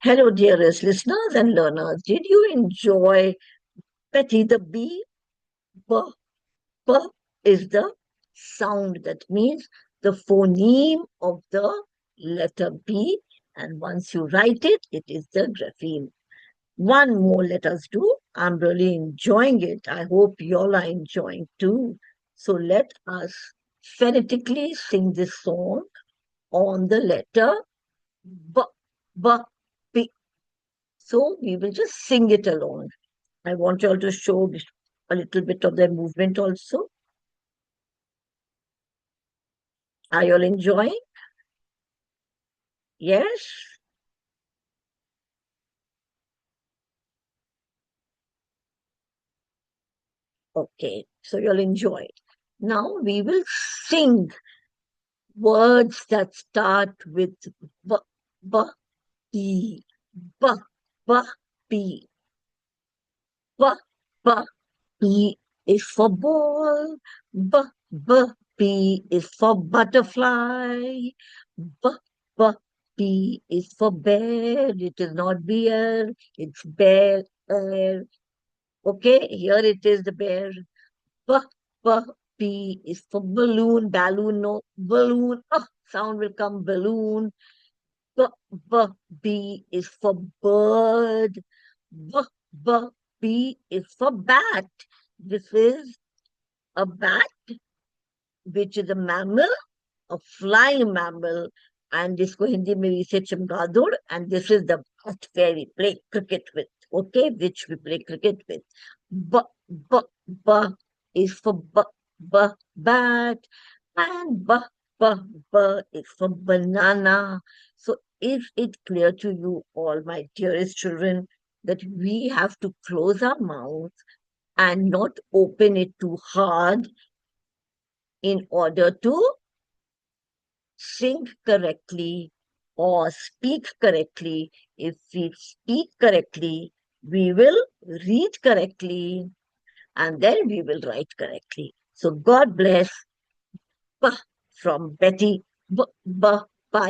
Hello, dearest listeners and learners. Did you enjoy Betty the Bee? B, B is the sound, that means the phoneme of the letter B. And once you write it, it is the grapheme. One more let us do. I'm really enjoying it. I hope you all are enjoying too. So let us phonetically sing this song on the letter B, B, B. So we will just sing it along. I want you all to show a little bit of their movement also. Are you all enjoying? Yes? Okay, so you'll enjoy it. Now we will sing words that start with b, b, b, b, b, b, b, b, b is for ball, b, b, b is for butterfly, b, b, b is for bear. It is not beer, it's bear, air. Okay, here it is the bear. B, B, B is for balloon, balloon, no, balloon. Oh, sound will come, balloon. B, B, B is for bird. B, B, B is for bat. This is a bat, which is a mammal, a flying mammal. And इसको हिंदी में we say चमगादड़, and this is the bat where we play cricket with, okay, which we play cricket with. B, B, B is for bat, and B, B, B is for banana. So is it clear to you all, my dearest children, that we have to close our mouth and not open it too hard in order to sing correctly or speak correctly? If we speak correctly, we will read correctly, and then we will write correctly. So God bless. B from Betty. B, B,